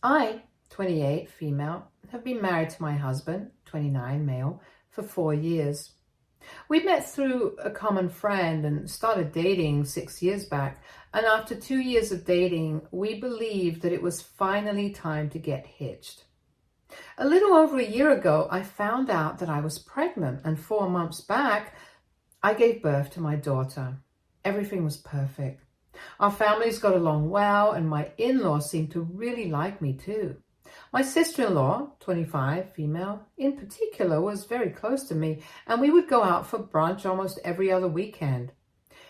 I, 28, female, have been married to my husband, 29, male, for 4 years. We met through a common friend and started dating 6 years back. And after 2 years of dating, we believed that it was finally time to get hitched. A little over a year ago, I found out that I was pregnant, and 4 months back, I gave birth to my daughter. Everything was perfect. Our families got along well, and my in-laws seemed to really like me too. My sister-in-law, 25, female, in particular, was very close to me, and we would go out for brunch almost every other weekend.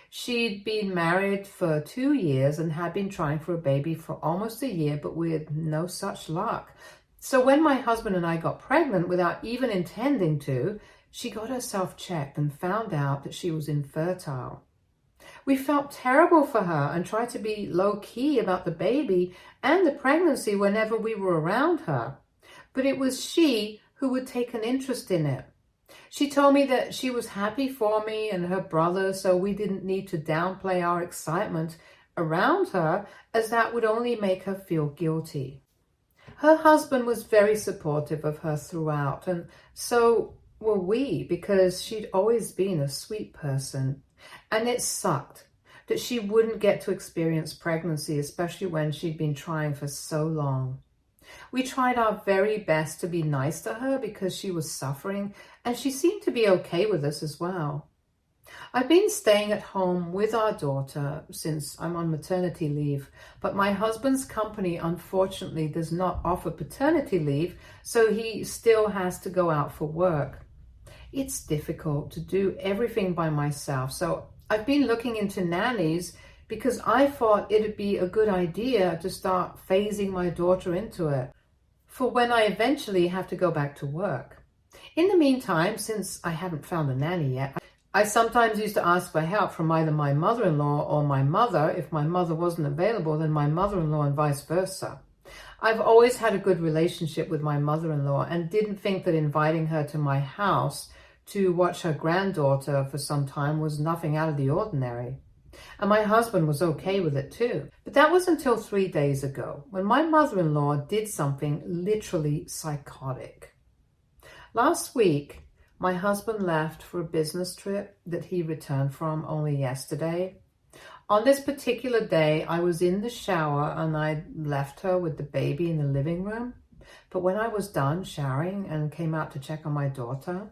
She'd been married for 2 years and had been trying for a baby for almost a year, but with no such luck. So when my husband and I got pregnant without even intending to, she got herself checked and found out that she was infertile. We felt terrible for her and tried to be low-key about the baby and the pregnancy whenever we were around her. But it was she who would take an interest in it. She told me that she was happy for me and her brother, so we didn't need to downplay our excitement around her, as that would only make her feel guilty. Her husband was very supportive of her throughout, and so were we, because she'd always been a sweet person. And it sucked that she wouldn't get to experience pregnancy, especially when she'd been trying for so long. We tried our very best to be nice to her because she was suffering, and she seemed to be okay with us as well. I've been staying at home with our daughter since I'm on maternity leave, but my husband's company unfortunately does not offer paternity leave, so he still has to go out for work. It's difficult to do everything by myself, so I've been looking into nannies because I thought it'd be a good idea to start phasing my daughter into it for when I eventually have to go back to work. In the meantime, since I haven't found a nanny yet, I sometimes used to ask for help from either my mother-in-law or my mother. If my mother wasn't available, then my mother-in-law, and vice versa. I've always had a good relationship with my mother-in-law and didn't think that inviting her to my house to watch her granddaughter for some time was nothing out of the ordinary. And my husband was okay with it too. But that was until 3 days ago, when my mother-in-law did something literally psychotic. Last week, my husband left for a business trip that he returned from only yesterday. On this particular day, I was in the shower and I left her with the baby in the living room. But when I was done showering and came out to check on my daughter,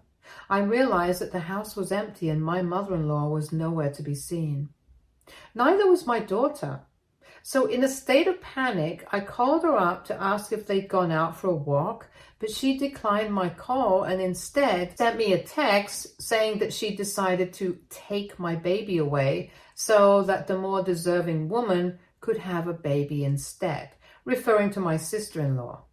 I realized that the house was empty and my mother-in-law was nowhere to be seen. Neither was my daughter. So in a state of panic, I called her up to ask if they'd gone out for a walk, but she declined my call and instead sent me a text saying that she decided to take my baby away so that the more deserving woman could have a baby instead, referring to my sister-in-law.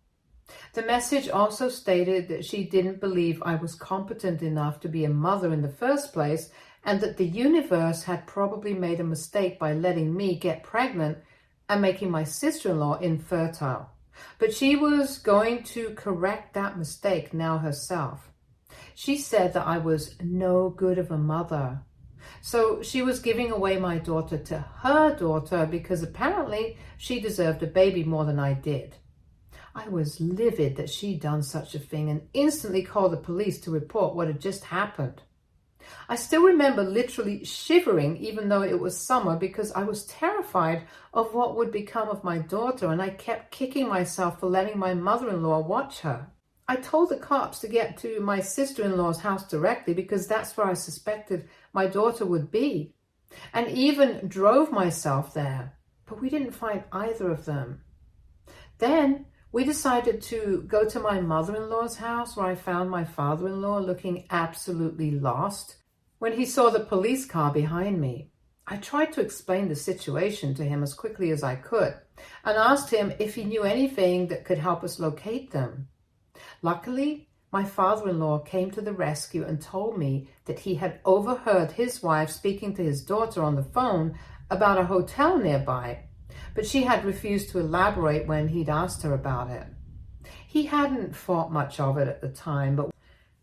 The message also stated that she didn't believe I was competent enough to be a mother in the first place, and that the universe had probably made a mistake by letting me get pregnant and making my sister-in-law infertile. But she was going to correct that mistake now herself. She said that I was no good of a mother. So she was giving away my daughter to her daughter because apparently she deserved a baby more than I did. I was livid that she'd done such a thing and instantly called the police to report what had just happened. I still remember literally shivering even though it was summer because I was terrified of what would become of my daughter, and I kept kicking myself for letting my mother-in-law watch her. I told the cops to get to my sister-in-law's house directly because that's where I suspected my daughter would be, and even drove myself there, but we didn't find either of them. Then we decided to go to my mother-in-law's house, where I found my father-in-law looking absolutely lost when he saw the police car behind me. I tried to explain the situation to him as quickly as I could and asked him if he knew anything that could help us locate them. Luckily, my father-in-law came to the rescue and told me that he had overheard his wife speaking to his daughter on the phone about a hotel nearby, but she had refused to elaborate when he'd asked her about it. He hadn't thought much of it at the time,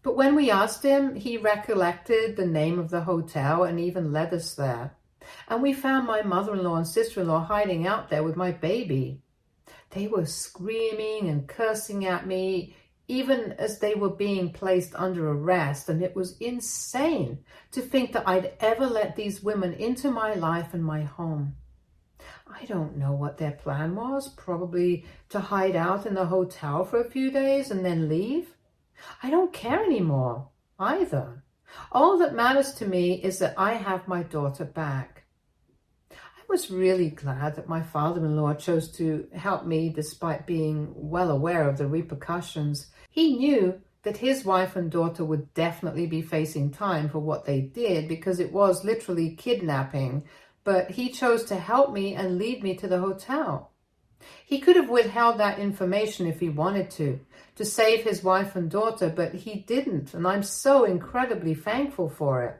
but when we asked him, he recollected the name of the hotel and even led us there. And we found my mother-in-law and sister-in-law hiding out there with my baby. They were screaming and cursing at me, even as they were being placed under arrest, and it was insane to think that I'd ever let these women into my life and my home. I don't know what their plan was, probably to hide out in the hotel for a few days and then leave. I don't care anymore either. All that matters to me is that I have my daughter back. I was really glad that my father-in-law chose to help me despite being well aware of the repercussions. He knew that his wife and daughter would definitely be facing time for what they did because it was literally kidnapping, but he chose to help me and lead me to the hotel. He could have withheld that information if he wanted to save his wife and daughter, but he didn't, and I'm so incredibly thankful for it.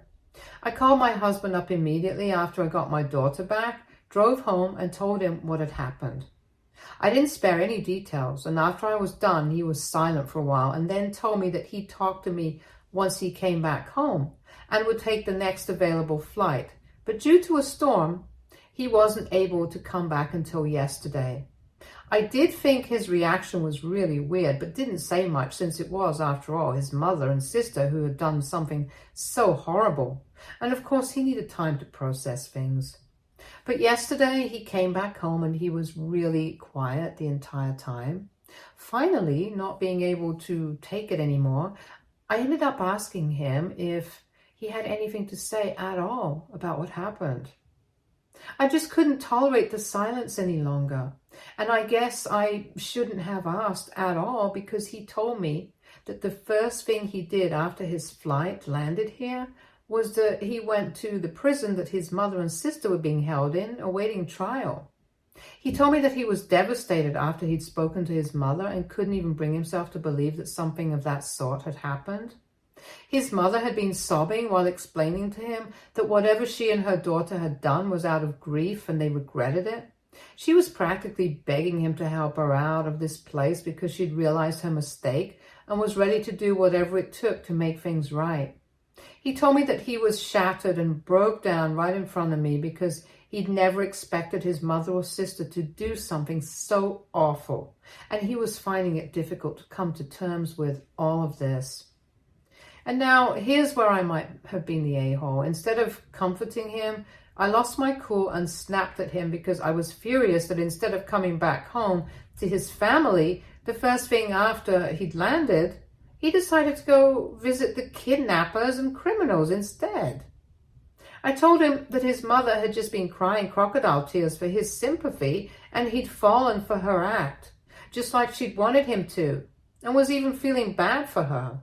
I called my husband up immediately after I got my daughter back, drove home, and told him what had happened. I didn't spare any details, and after I was done, he was silent for a while and then told me that he'd talk to me once he came back home and would take the next available flight. But due to a storm, he wasn't able to come back until yesterday. I did think his reaction was really weird, but didn't say much since it was, after all, his mother and sister who had done something so horrible. And of course, he needed time to process things. But yesterday, he came back home and he was really quiet the entire time. Finally, not being able to take it anymore, I ended up asking him if he had anything to say at all about what happened. I just couldn't tolerate the silence any longer. And I guess I shouldn't have asked at all because he told me that the first thing he did after his flight landed here was that he went to the prison that his mother and sister were being held in, awaiting trial. He told me that he was devastated after he'd spoken to his mother and couldn't even bring himself to believe that something of that sort had happened. His mother had been sobbing while explaining to him that whatever she and her daughter had done was out of grief and they regretted it. She was practically begging him to help her out of this place because she'd realized her mistake and was ready to do whatever it took to make things right. He told me that he was shattered and broke down right in front of me because he'd never expected his mother or sister to do something so awful, and he was finding it difficult to come to terms with all of this. And now, here's where I might have been the a-hole. Instead of comforting him, I lost my cool and snapped at him because I was furious that instead of coming back home to his family, the first thing after he'd landed, he decided to go visit the kidnappers and criminals instead. I told him that his mother had just been crying crocodile tears for his sympathy and he'd fallen for her act, just like she'd wanted him to, and was even feeling bad for her.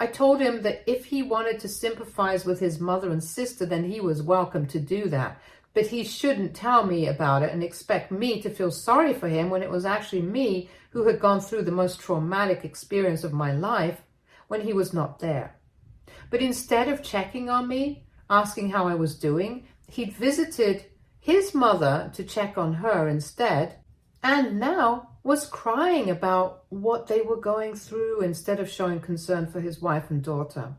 I told him that if he wanted to sympathize with his mother and sister, then he was welcome to do that. But he shouldn't tell me about it and expect me to feel sorry for him when it was actually me who had gone through the most traumatic experience of my life when he was not there. But instead of checking on me, asking how I was doing, he'd visited his mother to check on her instead, and now was crying about what they were going through instead of showing concern for his wife and daughter.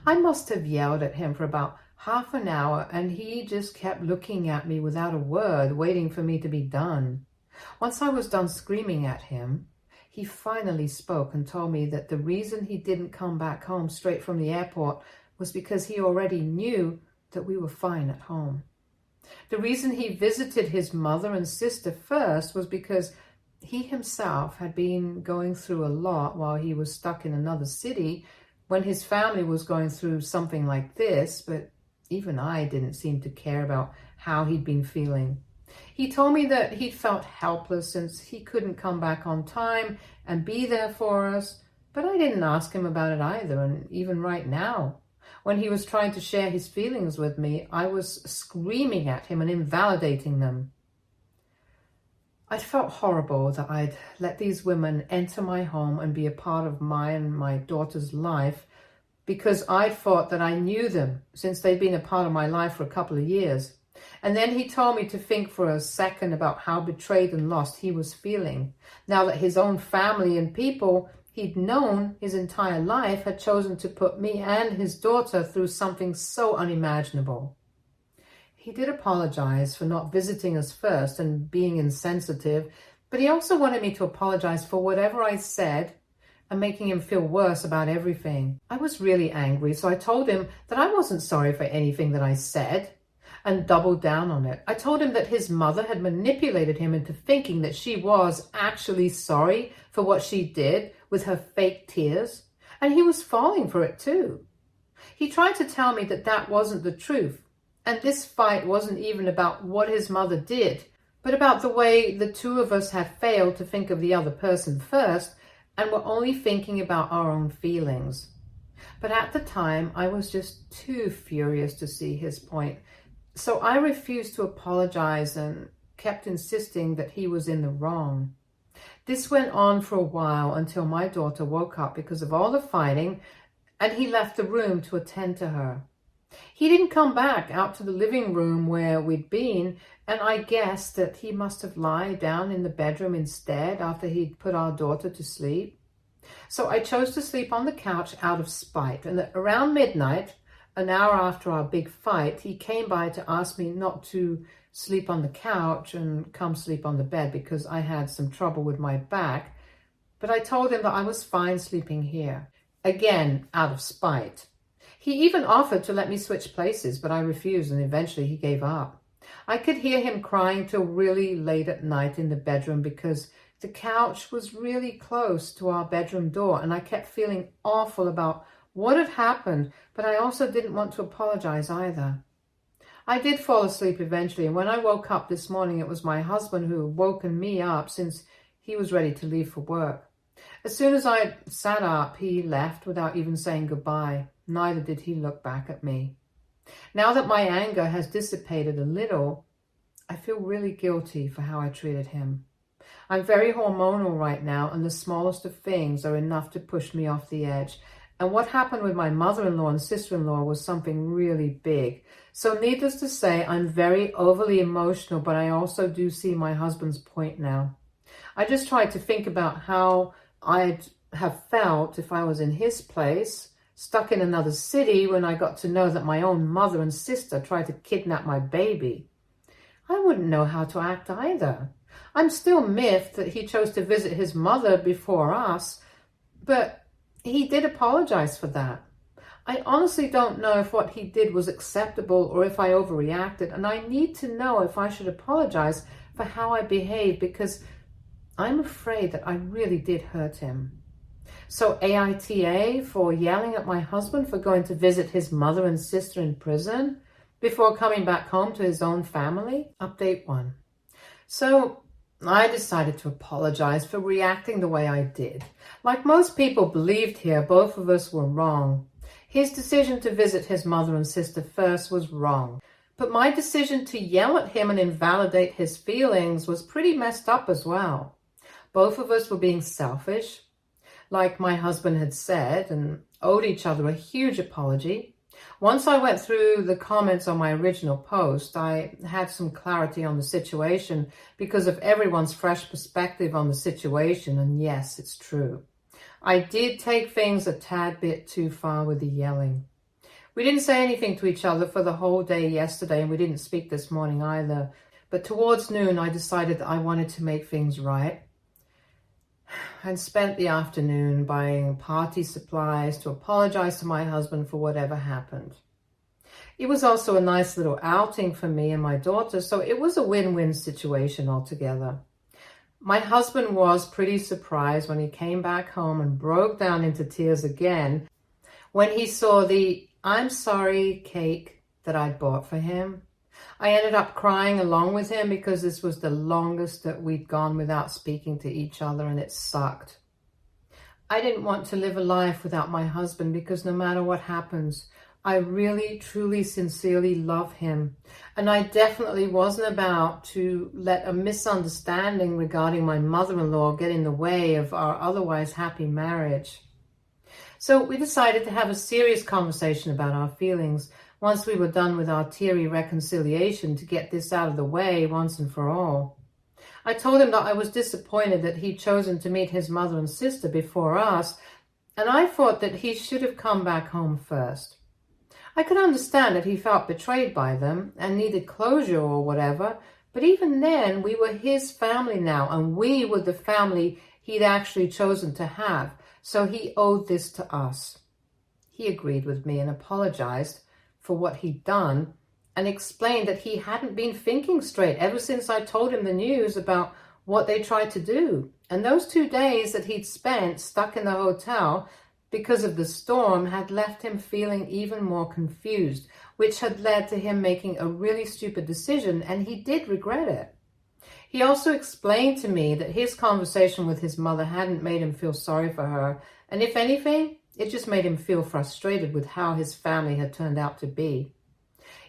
I must have yelled at him for about half an hour, and he just kept looking at me without a word, waiting for me to be done. Once I was done screaming at him, he finally spoke and told me that the reason he didn't come back home straight from the airport was because he already knew that we were fine at home. The reason he visited his mother and sister first was because he himself had been going through a lot while he was stuck in another city when his family was going through something like this, but even I didn't seem to care about how he'd been feeling. He told me that he'd felt helpless since he couldn't come back on time and be there for us, but I didn't ask him about it either, and even right now, when he was trying to share his feelings with me, I was screaming at him and invalidating them. I felt horrible that I'd let these women enter my home and be a part of my and my daughter's life because I'd thought that I knew them since they'd been a part of my life for a couple of years. And then he told me to think for a second about how betrayed and lost he was feeling, now that his own family and people he'd known his entire life had chosen to put me and his daughter through something so unimaginable. He did apologize for not visiting us first and being insensitive, But he also wanted me to apologize for whatever I said and making him feel worse about everything. I was really angry, so I told him that I wasn't sorry for anything that I said and doubled down on it. I told him that his mother had manipulated him into thinking that she was actually sorry for what she did with her fake tears, and he was falling for it too. He tried to tell me that that wasn't the truth, and this fight wasn't even about what his mother did, but about the way the two of us had failed to think of the other person first and were only thinking about our own feelings. But at the time, I was just too furious to see his point. So I refused to apologize and kept insisting that he was in the wrong. This went on for a while until my daughter woke up because of all the fighting, and he left the room to attend to her. He didn't come back out to the living room where we'd been, and I guessed that he must have lied down in the bedroom instead after he'd put our daughter to sleep. So I chose to sleep on the couch out of spite, and around midnight, an hour after our big fight, he came by to ask me not to sleep on the couch and come sleep on the bed because I had some trouble with my back, but I told him that I was fine sleeping here, again out of spite. He even offered to let me switch places, but I refused, and eventually he gave up. I could hear him crying till really late at night in the bedroom because the couch was really close to our bedroom door, and I kept feeling awful about what had happened, but I also didn't want to apologize either. I did fall asleep eventually, and when I woke up this morning, it was my husband who had woken me up since he was ready to leave for work. As soon as I sat up, he left without even saying goodbye. Neither did he look back at me. Now that my anger has dissipated a little, I feel really guilty for how I treated him. I'm very hormonal right now, and the smallest of things are enough to push me off the edge. And what happened with my mother-in-law and sister-in-law was something really big. So needless to say, I'm very overly emotional, but I also do see my husband's point now. I just tried to think about how I'd have felt if I was in his place, stuck in another city when I got to know that my own mother and sister tried to kidnap my baby. I wouldn't know how to act either. I'm still miffed that he chose to visit his mother before us, but he did apologize for that. I honestly don't know if what he did was acceptable or if I overreacted, and I need to know if I should apologize for how I behaved because I'm afraid that I really did hurt him. So AITA for yelling at my husband for going to visit his mother and sister in prison before coming back home to his own family. Update 1. So I decided to apologize for reacting the way I did. Like most people believed here, both of us were wrong. His decision to visit his mother and sister first was wrong. But my decision to yell at him and invalidate his feelings was pretty messed up as well. Both of us were being selfish, like my husband had said, and owed each other a huge apology. Once I went through the comments on my original post, I had some clarity on the situation because of everyone's fresh perspective on the situation, and yes, it's true. I did take things a tad bit too far with the yelling. We didn't say anything to each other for the whole day yesterday, and we didn't speak this morning either. But towards noon, I decided that I wanted to make things right. And spent the afternoon buying party supplies to apologize to my husband for whatever happened. It was also a nice little outing for me and my daughter, so it was a win-win situation altogether. My husband was pretty surprised when he came back home and broke down into tears again when he saw the "I'm sorry" cake that I'd bought for him. I ended up crying along with him because this was the longest that we'd gone without speaking to each other, and it sucked. I didn't want to live a life without my husband because no matter what happens, I really, truly, sincerely love him. And I definitely wasn't about to let a misunderstanding regarding my mother-in-law get in the way of our otherwise happy marriage. So we decided to have a serious conversation about our feelings once we were done with our teary reconciliation to get this out of the way once and for all. I told him that I was disappointed that he'd chosen to meet his mother and sister before us, and I thought that he should have come back home first. I could understand that he felt betrayed by them and needed closure or whatever, But even then, we were his family now, and we were the family he'd actually chosen to have. So he owed this to us. He agreed with me and apologized for what he'd done and explained that he hadn't been thinking straight ever since I told him the news about what they tried to do. And those 2 days that he'd spent stuck in the hotel because of the storm had left him feeling even more confused, which had led to him making a really stupid decision, and he did regret it. He also explained to me that his conversation with his mother hadn't made him feel sorry for her, and if anything, it just made him feel frustrated with how his family had turned out to be.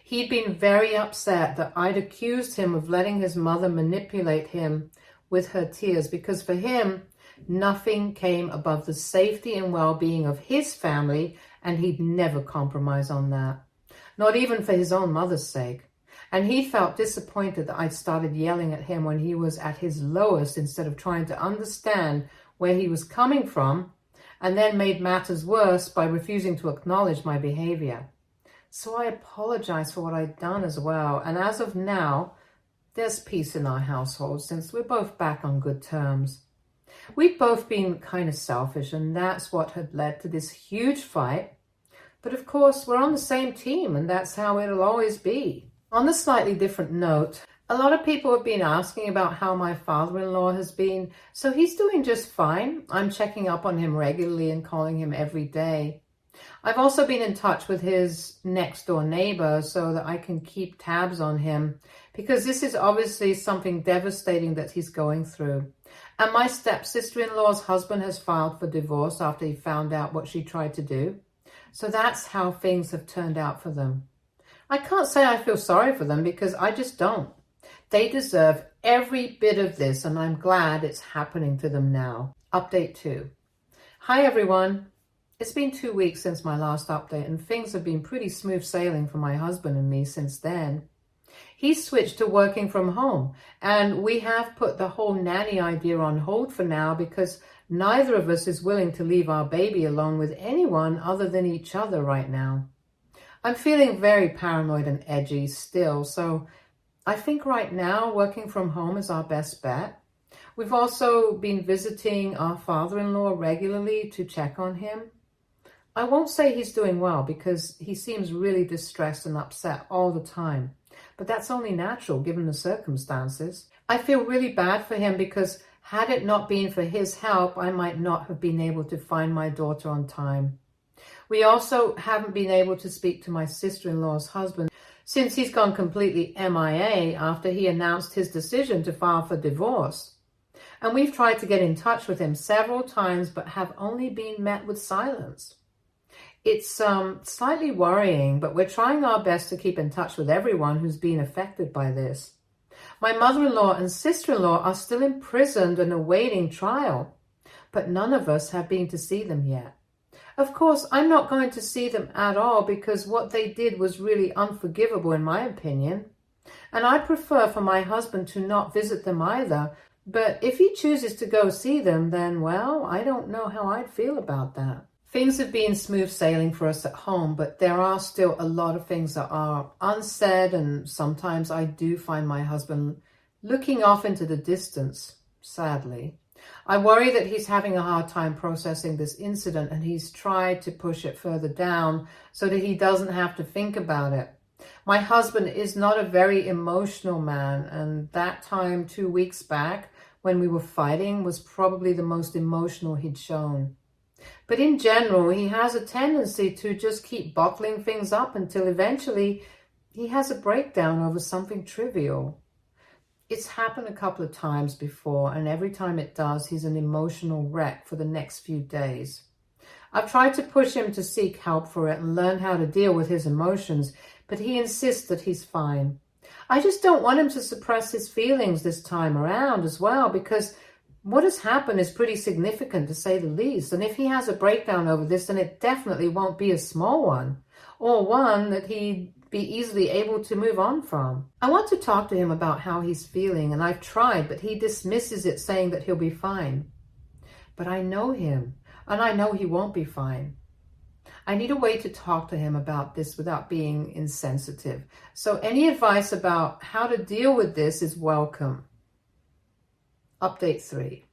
He'd been very upset that I'd accused him of letting his mother manipulate him with her tears, because for him, nothing came above the safety and well-being of his family, and he'd never compromise on that, not even for his own mother's sake. And he felt disappointed that I'd started yelling at him when he was at his lowest instead of trying to understand where he was coming from, and then made matters worse by refusing to acknowledge my behavior. So I apologized for what I'd done as well, and as of now, there's peace in our household since we're both back on good terms. We'd both been kind of selfish, and that's what had led to this huge fight. But of course, we're on the same team, and that's how it'll always be. On a slightly different note, a lot of people have been asking about how my father-in-law has been. So he's doing just fine. I'm checking up on him regularly and calling him every day. I've also been in touch with his next door neighbor so that I can keep tabs on him, because this is obviously something devastating that he's going through. And my stepsister-in-law's husband has filed for divorce after he found out what she tried to do. So that's how things have turned out for them. I can't say I feel sorry for them, because I just don't. They deserve every bit of this, and I'm glad it's happening to them now. Update 2. Hi everyone. It's been 2 weeks since my last update, and things have been pretty smooth sailing for my husband and me since then. He's switched to working from home, and we have put the whole nanny idea on hold for now because neither of us is willing to leave our baby alone with anyone other than each other right now. I'm feeling very paranoid and edgy still, so I think right now working from home is our best bet. We've also been visiting our father-in-law regularly to check on him. I won't say he's doing well because he seems really distressed and upset all the time, but that's only natural given the circumstances. I feel really bad for him because had it not been for his help, I might not have been able to find my daughter on time. We also haven't been able to speak to my sister-in-law's husband since he's gone completely MIA after he announced his decision to file for divorce. And we've tried to get in touch with him several times, but have only been met with silence. It's slightly worrying, but we're trying our best to keep in touch with everyone who's been affected by this. My mother-in-law and sister-in-law are still imprisoned and awaiting trial, but none of us have been to see them yet. Of course, I'm not going to see them at all because what they did was really unforgivable in my opinion. And I prefer for my husband to not visit them either, but if he chooses to go see them, then, well, I don't know how I'd feel about that. Things have been smooth sailing for us at home, but there are still a lot of things that are unsaid, and sometimes I do find my husband looking off into the distance, sadly. I worry that he's having a hard time processing this incident, and he's tried to push it further down so that he doesn't have to think about it. My husband is not a very emotional man, and that time 2 weeks back when we were fighting was probably the most emotional he'd shown. But in general, he has a tendency to just keep bottling things up until eventually he has a breakdown over something trivial. It's happened a couple of times before, and every time it does, he's an emotional wreck for the next few days. I've tried to push him to seek help for it and learn how to deal with his emotions, but he insists that he's fine. I just don't want him to suppress his feelings this time around as well, because what has happened is pretty significant to say the least. And if he has a breakdown over this, then it definitely won't be a small one, or one that he'd be easily able to move on from. I want to talk to him about how he's feeling, and I've tried, but he dismisses it, saying that he'll be fine. But I know him, and I know he won't be fine. I need a way to talk to him about this without being insensitive. So any advice about how to deal with this is welcome. Update 3.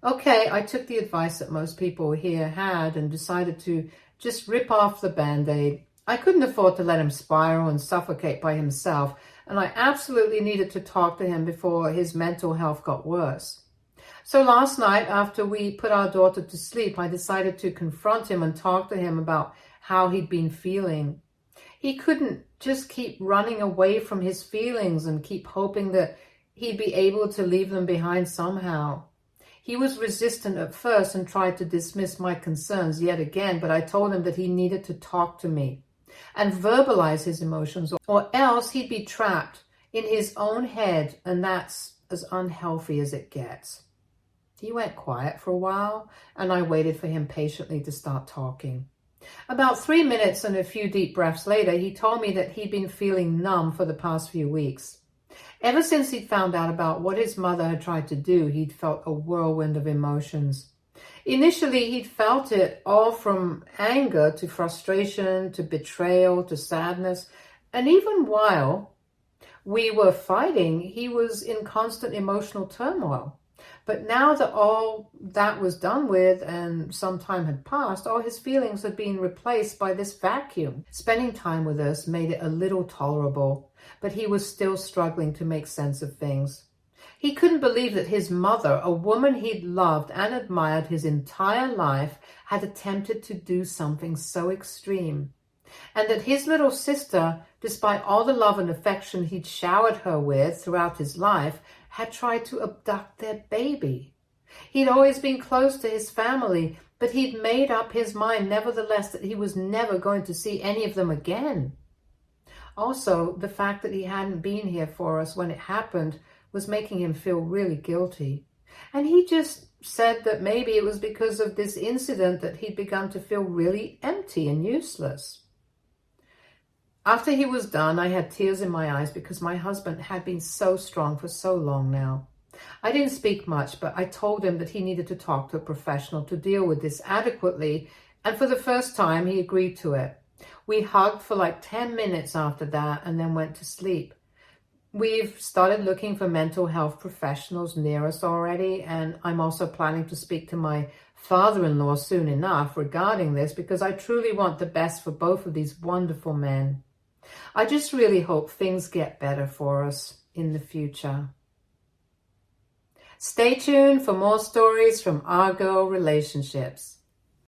Okay, I took the advice that most people here had and decided to just rip off the Band-Aid. I couldn't afford to let him spiral and suffocate by himself, and I absolutely needed to talk to him before his mental health got worse. So last night, after we put our daughter to sleep, I decided to confront him and talk to him about how he'd been feeling. He couldn't just keep running away from his feelings and keep hoping that he'd be able to leave them behind somehow. He was resistant at first and tried to dismiss my concerns yet again, but I told him that he needed to talk to me and verbalize his emotions, or else he'd be trapped in his own head, and that's as unhealthy as it gets. He went quiet for a while, and I waited for him patiently to start talking. About 3 minutes and a few deep breaths later, he told me that he'd been feeling numb for the past few weeks. Ever since he'd found out about what his mother had tried to do, he'd felt a whirlwind of emotions. Initially, he'd felt it all from anger to frustration to betrayal to sadness, and even while we were fighting, he was in constant emotional turmoil. But now that all that was done with and some time had passed, all his feelings had been replaced by this vacuum. Spending time with us made it a little tolerable, but he was still struggling to make sense of things. He couldn't believe that his mother, a woman he'd loved and admired his entire life, had attempted to do something so extreme. And that his little sister, despite all the love and affection he'd showered her with throughout his life, had tried to abduct their baby. He'd always been close to his family, but he'd made up his mind nevertheless that he was never going to see any of them again. Also, the fact that he hadn't been here for us when it happened was making him feel really guilty. And he just said that maybe it was because of this incident that he'd begun to feel really empty and useless. After he was done, I had tears in my eyes because my husband had been so strong for so long now. I didn't speak much, but I told him that he needed to talk to a professional to deal with this adequately, and for the first time, he agreed to it. We hugged for like 10 minutes after that and then went to sleep. We've started looking for mental health professionals near us already, and I'm also planning to speak to my father-in-law soon enough regarding this because I truly want the best for both of these wonderful men. I just really hope things get better for us in the future. Stay tuned for more stories from Argo Relationships.